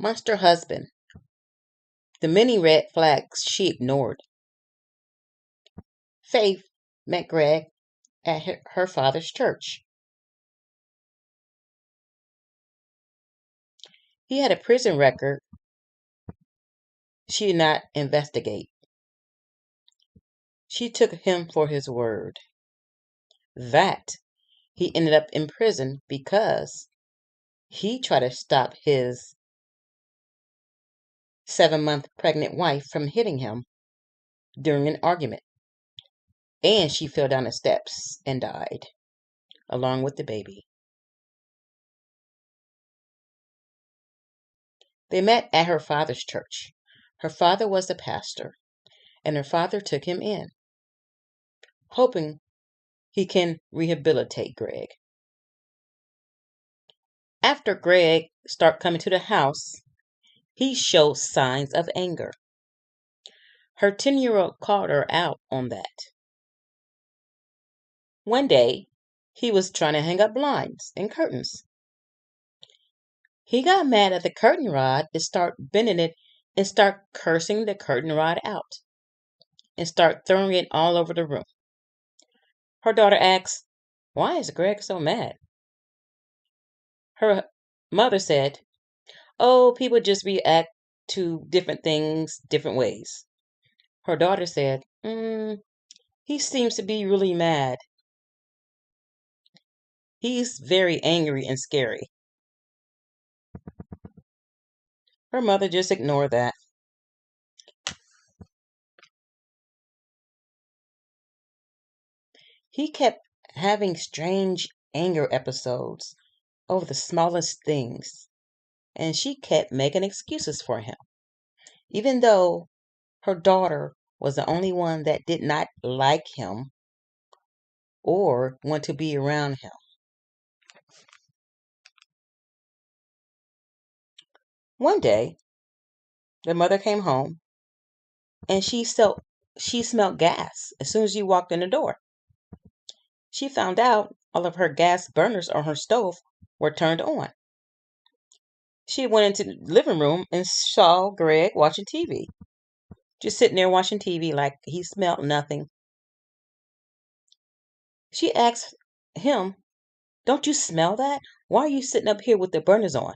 Monster husband. The many red flags she ignored. Faith met Greg at her father's church. He had a prison record she did not investigate. She took him for his word. That he ended up in prison because he tried to stop his 7-month pregnant wife from hitting him during an argument. And she fell down the steps and died, along with the baby. They met at her father's church. Her father was the pastor, and her father took him in, hoping he can rehabilitate Greg. After Greg started coming to the house, he showed signs of anger. Her 10-year-old called her out on that. One day, he was trying to hang up blinds and curtains. He got mad at the curtain rod and started bending it and start cursing the curtain rod out and start throwing it all over the room. Her daughter asks, "Why is Greg so mad?" Her mother said, "Oh, people just react to different things different ways." Her daughter said, "He seems to be really mad. He's very angry and scary." Her mother just ignored that. He kept having strange anger episodes over the smallest things, and she kept making excuses for him, even though her daughter was the only one that did not like him or want to be around him. One day, the mother came home and she smelled gas as soon as she walked in the door. She found out all of her gas burners on her stove were turned on. She went into the living room and saw Greg watching TV, just sitting there watching TV like he smelled nothing. She asked him, "Don't you smell that? Why are you sitting up here with the burners on?"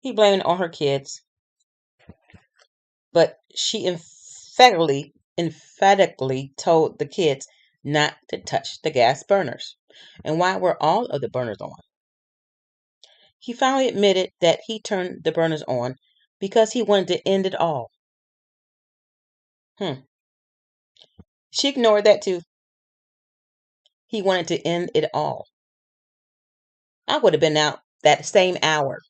He blamed it on her kids, but she emphatically told the kids not to touch the gas burners. And why were all of the burners on? He finally admitted that he turned the burners on because he wanted to end it all. She ignored that too. He wanted to end it all. I would have been out that same hour.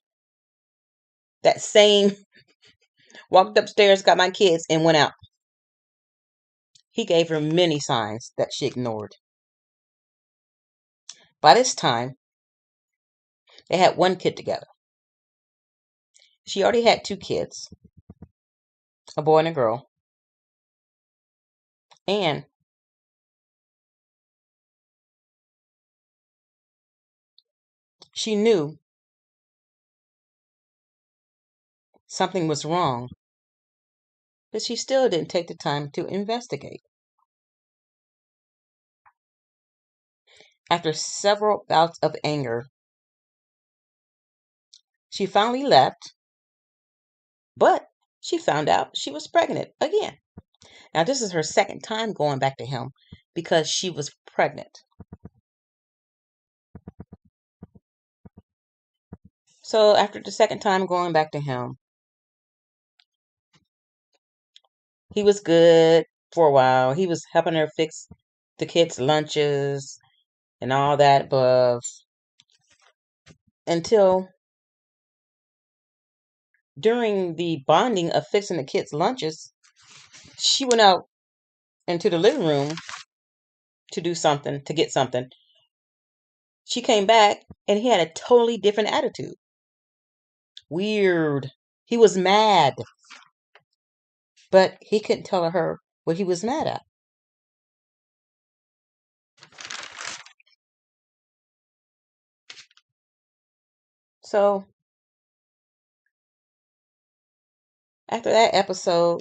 That same, walked upstairs, got my kids, and went out. He gave her many signs that she ignored. By this time, they had one kid together. She already had 2 kids, a boy and a girl. And she knew something was wrong, but she still didn't take the time to investigate. After several bouts of anger, she finally left, but she found out she was pregnant again. Now, this is her second time going back to him because she was pregnant. So after the second time going back to him, he was good for a while. He was helping her fix the kids' lunches and all that above, until during the bonding of fixing the kids' lunches, she went out into the living room to do something, to get something. She came back and he had a totally different attitude. Weird. He was mad, but he couldn't tell her what he was mad at. So After that episode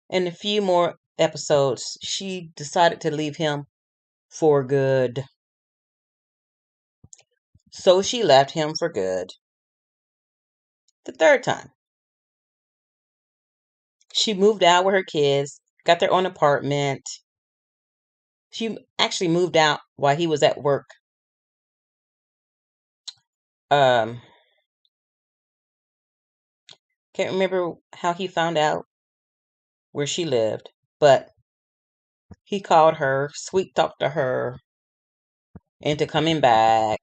and a few more episodes, she decided to leave him for good. So she left him for good. The third time, she moved out with her kids, got their own apartment. She actually moved out while he was at work. Can't remember how he found out where she lived, but he called her, sweet talked to her into coming back.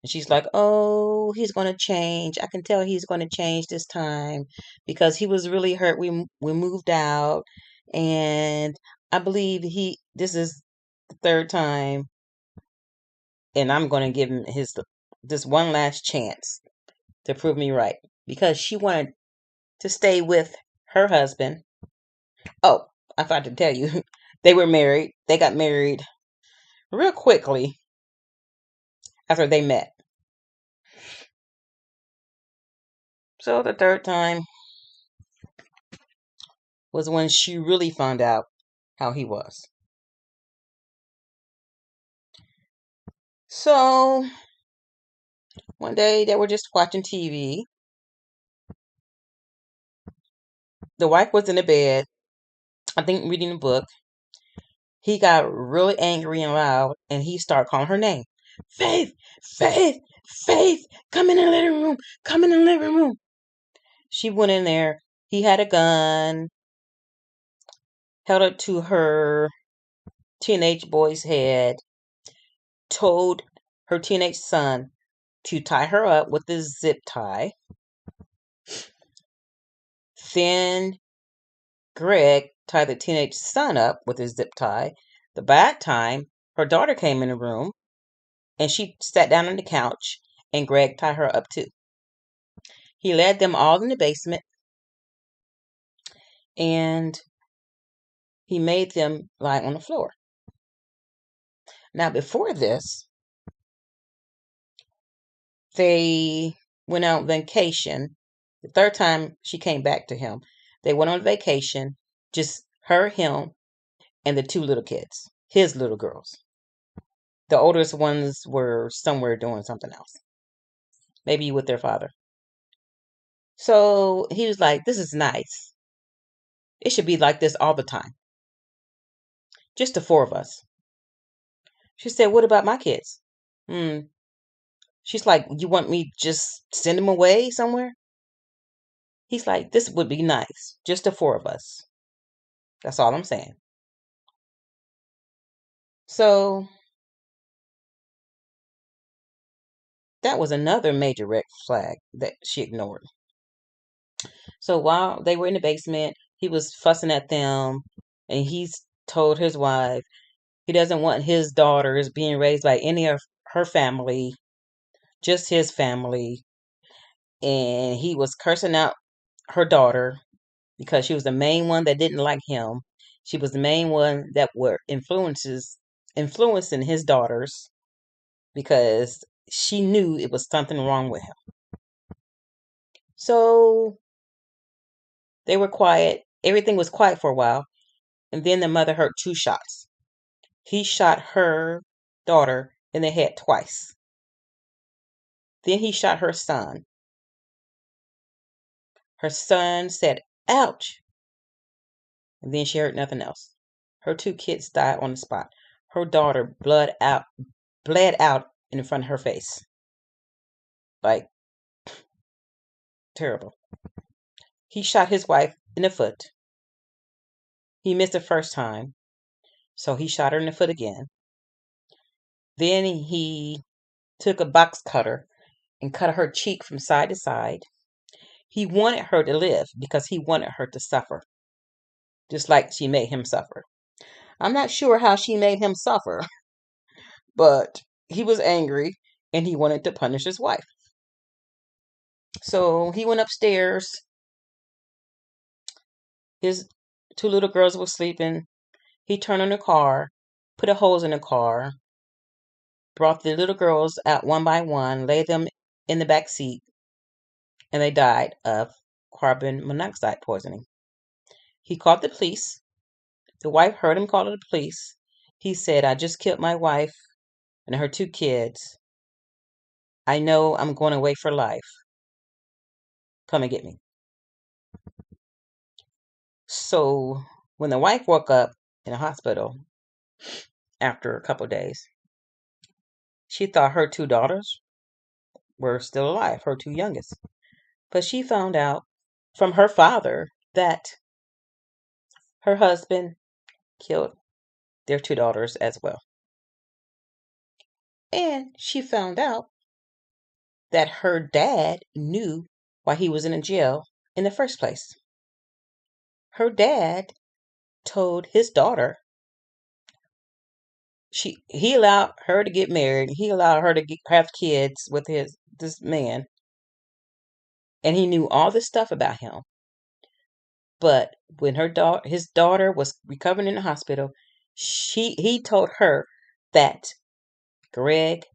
And she's like, oh, he's going to change. I can tell he's going to change this time because he was really hurt. We moved out, and I believe this is the third time, and I'm going to give him this one last chance to prove me right because she wanted to stay with her husband. Oh, I forgot to tell you, they were married. They got married real quickly after they met. So the third time was when she really found out how he was. So one day they were just watching TV. The wife was in the bed, I think reading a book. He got really angry and loud, and he started calling her name. Faith, Faith, Faith, come in the living room, come in the living room. She went in there. He had a gun, held it to her teenage boy's head, told her teenage son to tie her up with a zip tie. Then Greg tied the teenage son up with his zip tie. The bad time, her daughter came in the room and she sat down on the couch and Greg tied her up too. He led them all in the basement and he made them lie on the floor. Now, before this, they went on vacation. The third time she came back to him, they went on vacation, just her, him, and the two little kids, his little girls. The oldest ones were somewhere doing something else, maybe with their father. So he was like, this is nice. It should be like this all the time. Just the four of us. She said, what about my kids? She's like, you want me to just send them away somewhere? He's like, this would be nice. Just the four of us. That's all I'm saying. So that was another major red flag that she ignored. So while they were in the basement, he was fussing at them and he's told his wife he doesn't want his daughters being raised by any of her family, just his family. And he was cursing out her daughter because she was the main one that didn't like him. She was the main one that were influencing his daughters because she knew it was something wrong with him. So they were quiet. Everything was quiet for a while. And then the mother heard two shots. He shot her daughter in the head twice. Then he shot her son. Her son said, ouch. And then she heard nothing else. Her two kids died on the spot. Her daughter bled out in front of her face. Like, terrible. He shot his wife in the foot. He missed the first time, so he shot her in the foot again. Then he took a box cutter and cut her cheek from side to side. He wanted her to live because he wanted her to suffer, just like she made him suffer. I'm not sure how she made him suffer, but he was angry and he wanted to punish his wife. So he went upstairs. His two little girls were sleeping. He turned on the car, put a hose in the car, brought the little girls out one by one, laid them in the back seat, and they died, of carbon monoxide poisoning. He called the police. The wife heard him call the police. He said, I just killed my wife and her 2 kids. I know I'm going away for life. Come and get me. So when the wife woke up in a hospital after a couple of days, she thought her 2 daughters were still alive, her 2 youngest. But she found out from her father that her husband killed their 2 daughters as well. And she found out that her dad knew why he was in a jail in the first place. Her dad told his daughter he allowed her to get married. He allowed her to have kids with this man, and he knew all this stuff about him. But when his daughter was recovering in the hospital, he told her that Greg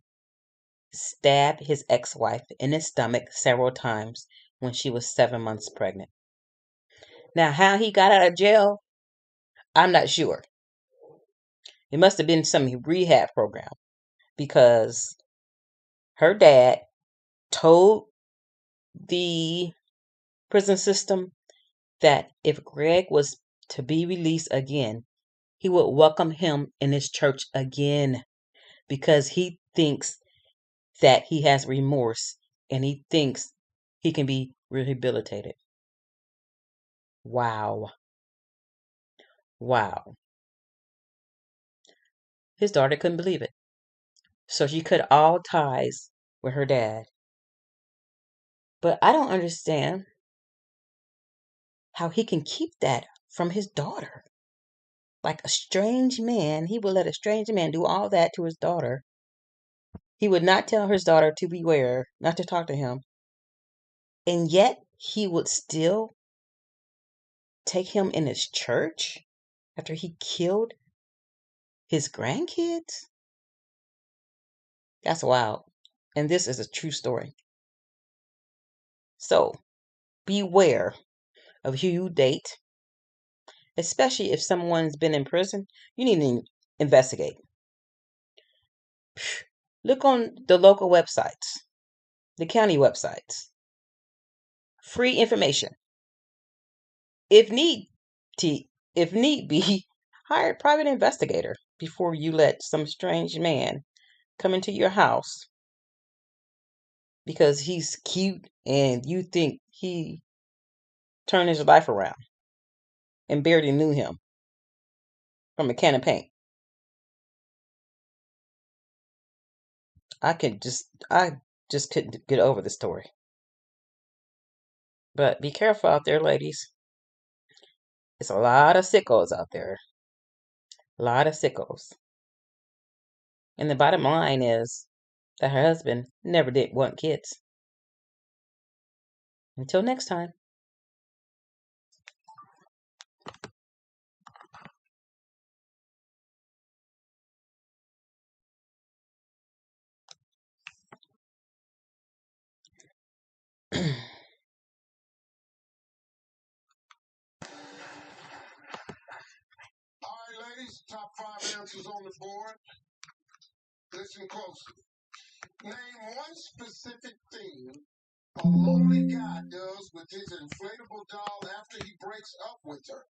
stabbed his ex-wife in his stomach several times when she was 7 months pregnant. Now, how he got out of jail, I'm not sure. It must have been some rehab program, because her dad told the prison system that if Greg was to be released again, he would welcome him in his church again, because he thinks that he has remorse and he thinks he can be rehabilitated. Wow. Wow. His daughter couldn't believe it. So she cut all ties with her dad. But I don't understand how he can keep that from his daughter. Like a strange man, he would let a strange man do all that to his daughter. He would not tell his daughter to beware, not to talk to him. And yet he would still take him in his church after he killed his grandkids? That's wild. And this is a true story. So beware of who you date, especially if someone's been in prison. You need to investigate. Look on the local websites, the county websites. Free information. If need if need be, hire a private investigator before you let some strange man come into your house because he's cute and you think he turned his life around and barely knew him from a can of paint. I just couldn't get over the story. But be careful out there, ladies. It's a lot of sickos out there. A lot of sickos. And the bottom line is that her husband never did want kids. Until next time. All right, ladies, top 5 answers on the board. Listen closely. Name one specific thing a lonely guy does with his inflatable doll after he breaks up with her.